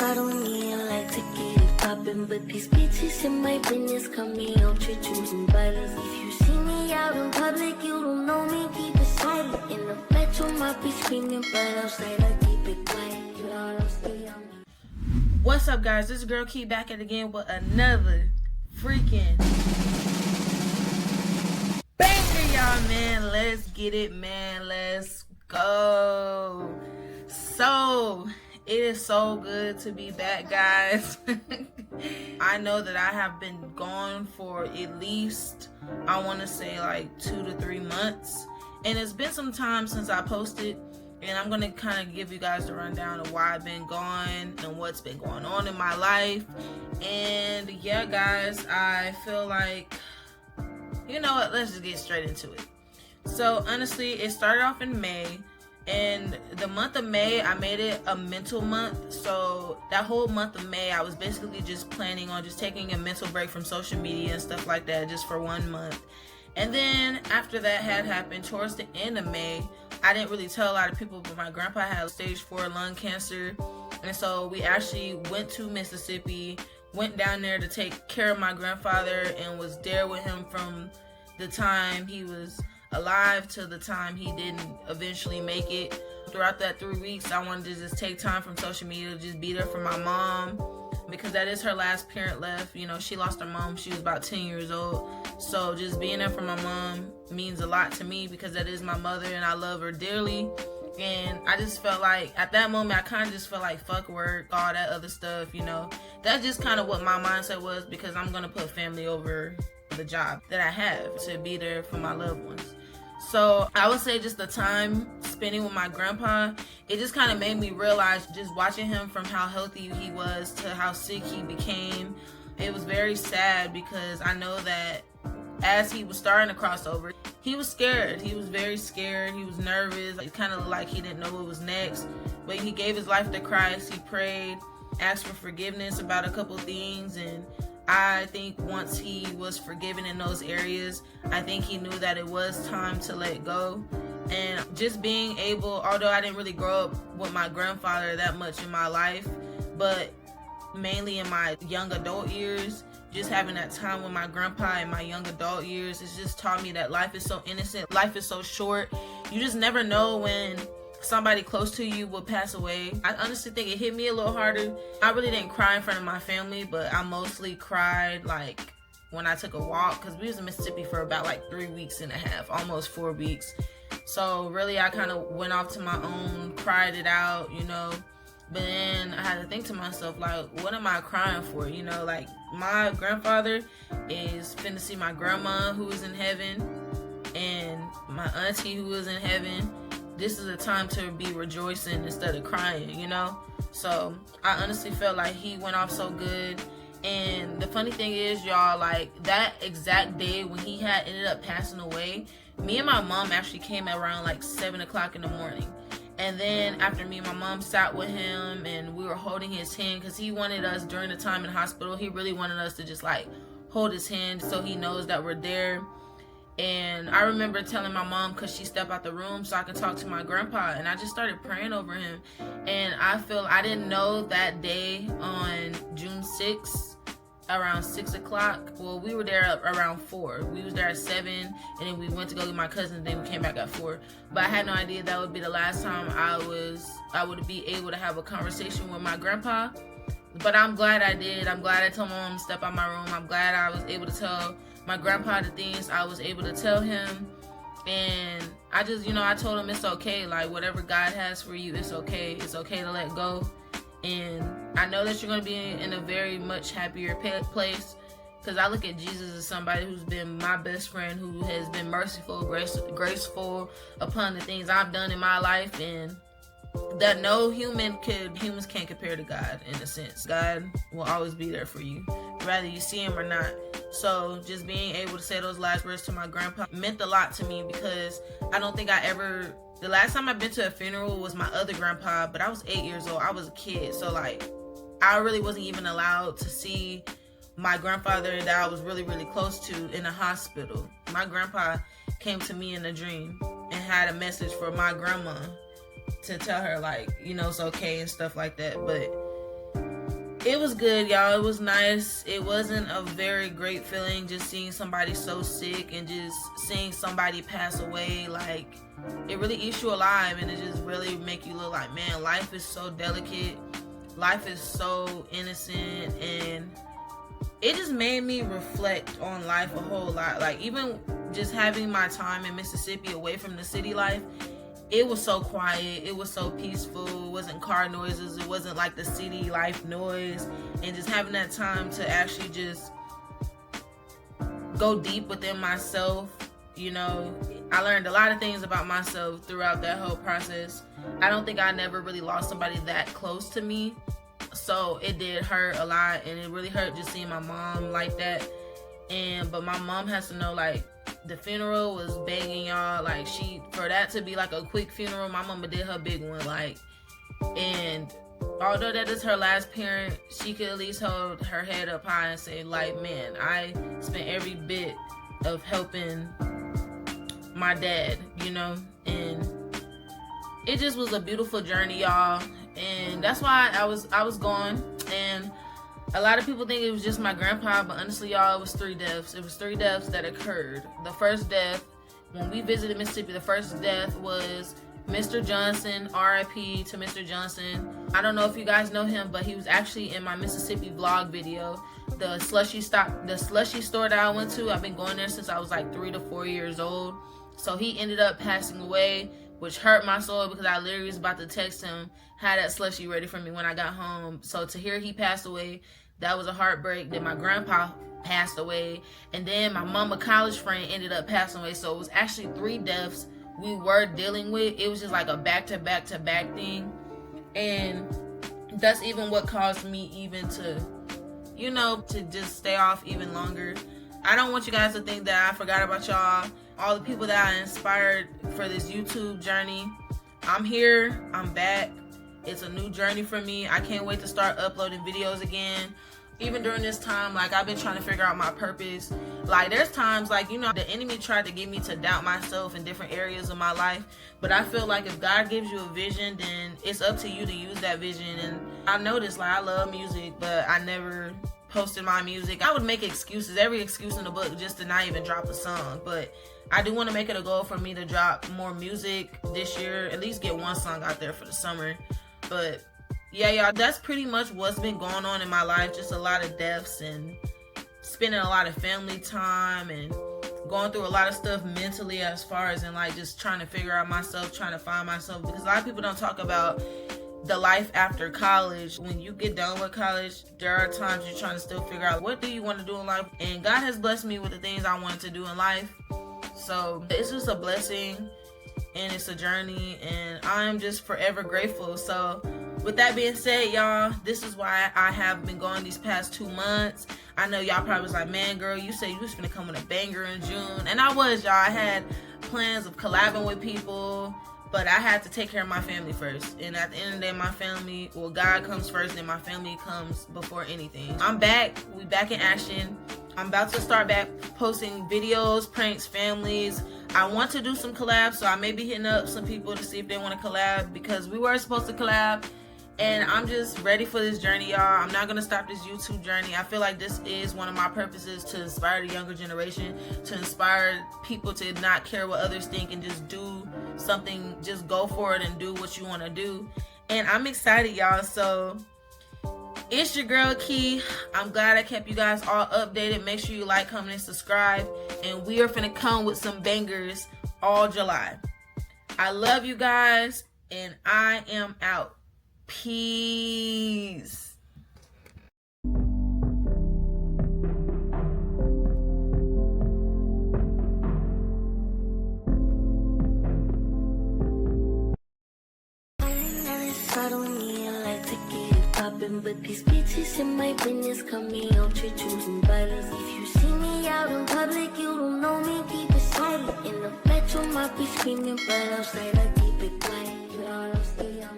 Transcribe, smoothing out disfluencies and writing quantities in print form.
bottle me and like to get it poppin', but these bitches in my business come me out to choosing bottles. If you see me out in public, you don't know me, keep it silent. In the bedroom, I be screaming, but outside I keep it quiet. You know I'm still young. What's up, guys? This is girl Key back at it again with another freaking banger, y'all, man. Let's get it, man. Let's go. So it is so good to be back, guys. I know that I have been gone for at least, I want to say like 2 to 3 months, and it's been some time since I posted. And I'm going to kind of give you guys the rundown of why I've been gone and what's been going on in my life. And yeah, guys, I feel like, you know what, let's just get straight into it. So honestly, it started off in May. And the month of May, I made it a mental month. So that whole month of May, I was basically just planning on just taking a mental break from social media and stuff like that just for 1 month. And then after that had happened, towards the end of May, I didn't really tell a lot of people, but my grandpa had stage 4 lung cancer. And so we actually went to Mississippi, went down there to take care of my grandfather, and was there with him from the time he was alive to the time he didn't eventually make it. Throughout that 3 weeks, I wanted to just take time from social media, just be there for my mom, because that is her last parent left. You know, she lost her mom, she was about 10 years old. So just being there for my mom means a lot to me, because that is my mother and I love her dearly. And I just felt like at that moment, I kind of just felt like fuck work, all that other stuff, you know. That's just kind of what my mindset was, because I'm going to put family over the job that I have to be there for my loved ones. So I would say just the time spending with my grandpa, it just kind of made me realize, just watching him from how healthy he was to how sick he became. It was very sad, because I know that as he was starting to cross over, he was scared. He was very scared. He was nervous. It kind of looked like he didn't know what was next. But he gave his life to Christ. He prayed, asked for forgiveness about a couple things. And I think once he was forgiven in those areas, I think he knew that it was time to let go. And just being able, although I didn't really grow up with my grandfather that much in my life, but mainly in my young adult years, just having that time with my grandpa in my young adult years, it's just taught me that life is so innocent, life is so short. You just never know when somebody close to you will pass away. I honestly think it hit me a little harder. I really didn't cry in front of my family, but I mostly cried like when I took a walk, because we was in Mississippi for about like 3 weeks and a half, almost 4 weeks. So really I kind of went off to my own, cried it out, you know. But then I had to think to myself, like, what am I crying for? You know, like, my grandfather is finna see my grandma, who is in heaven, and my auntie, who is in heaven. This is a time to be rejoicing instead of crying, you know? So I honestly felt like he went off so good. And the funny thing is, y'all, like, that exact day when he had ended up passing away, me and my mom actually came around like 7 o'clock in the morning. And then after me and my mom sat with him and we were holding his hand, because he wanted us during the time in hospital, he really wanted us to just like hold his hand so he knows that we're there. And I remember telling my mom, because she stepped out the room so I could talk to my grandpa, and I just started praying over him. And I didn't know that day on June 6th, around 6 o'clock. Well, we were there around 4. We was there at 7, and then we went to go get my cousin, and then we came back at 4. But I had no idea that would be the last time I would be able to have a conversation with my grandpa. But I'm glad I did. I'm glad I told my mom to step out my room. I'm glad I was able to tell my grandpa the things I was able to tell him. And I just, you know, I told him it's okay. Like, whatever God has for you, it's okay. It's okay to let go. And I know that you're going to be in a very much happier place, because I look at Jesus as somebody who's been my best friend, who has been merciful, graceful upon the things I've done in my life, and that no humans can't compare to God in a sense. God will always be there for you, whether you see him or not. So just being able to say those last words to my grandpa meant a lot to me, because I don't think the last time I've been to a funeral was my other grandpa, but I was 8 years old. I was a kid. So like, I really wasn't even allowed to see my grandfather that I was really, really close to in the hospital. My grandpa came to me in a dream and had a message for my grandma to tell her, like, you know, it's okay and stuff like that. But it was good, y'all. It was nice. It wasn't a very great feeling just seeing somebody so sick and just seeing somebody pass away. Like, it really eats you alive, and it just really make you look like, man, life is so delicate. Life is so innocent, and it just made me reflect on life a whole lot. Like, even just having my time in Mississippi away from the city life, it was so quiet, it was so peaceful. It wasn't car noises, it wasn't like the city life noise. And just having that time to actually just go deep within myself, you know, I learned a lot of things about myself throughout that whole process. I don't think I never really lost somebody that close to me, so it did hurt a lot, and it really hurt just seeing my mom like that. But my mom has to know, like, the funeral was banging, y'all. Like, for that to be like a quick funeral, my mama did her big one, like. And although that is her last parent, she could at least hold her head up high and say, like, man, I spent every bit of helping my dad, you know. And it just was a beautiful journey, y'all. And that's why I was gone. And a lot of people think it was just my grandpa, but honestly, y'all, it was 3 deaths. It was 3 deaths that occurred. The first death, when we visited Mississippi, the first death was Mr. Johnson. RIP to Mr. Johnson. I don't know if you guys know him, but he was actually in my Mississippi vlog video. The slushy store that I went to, I've been going there since I was like 3 to 4 years old. So he ended up passing away, which hurt my soul because I literally was about to text him, had that slushy ready for me when I got home. So to hear he passed away, that was a heartbreak. Then my grandpa passed away, and then my mama college friend ended up passing away. So it was actually 3 deaths we were dealing with. It was just like a back-to-back-to-back thing, and that's even what caused me even to, you know, to just stay off even longer. I don't want you guys to think that I forgot about y'all. All the people that I inspired for this YouTube journey, I'm here, I'm back. It's a new journey for me. I can't wait to start uploading videos again. Even during this time, like, I've been trying to figure out my purpose. Like, there's times, like, you know, the enemy tried to get me to doubt myself in different areas of my life. But I feel like if God gives you a vision, then it's up to you to use that vision. And I noticed, like, I love music, but I never posted my music. I would make excuses, every excuse in the book, just to not even drop a song. But I do want to make it a goal for me to drop more music this year, at least get 1 song out there for the summer. But yeah, y'all, that's pretty much what's been going on in my life. Just a lot of deaths and spending a lot of family time and going through a lot of stuff mentally, as far as in like just trying to figure out myself, trying to find myself. Because a lot of people don't talk about the life after college. When you get done with college, there are times you're trying to still figure out what do you want to do in life. And God has blessed me with the things I wanted to do in life. So it's just a blessing, and it's a journey, and I'm just forever grateful. So with that being said, y'all, this is why I have been going these past 2 months. I know y'all probably was like, man, girl, you said you was gonna come with a banger in June. And I was, y'all. I had plans of collabing with people, but I had to take care of my family first. And at the end of the day, my family, well, God comes first, and my family comes before anything. I'm back. We back in action. I'm about to start back posting videos, pranks, families. I want to do some collabs, so I may be hitting up some people to see if they want to collab, because we were supposed to collab. And I'm just ready for this journey, y'all. I'm not gonna stop this YouTube journey. I feel like this is one of my purposes, to inspire the younger generation, to inspire people to not care what others think and just do something, just go for it and do what you want to do. And I'm excited, y'all. So it's your girl Key. I'm glad I kept you guys all updated. Make sure you like, comment, and subscribe. And we are finna come with some bangers all July. I love you guys, and I am out. Peace. I don't need a light to get it poppin', but these bitches in my business come me out to choosing violence. If you see me out in public, you don't know me, keep it silent. In the bedroom, I be screaming, but outside I keep it quiet. You know what I'm saying?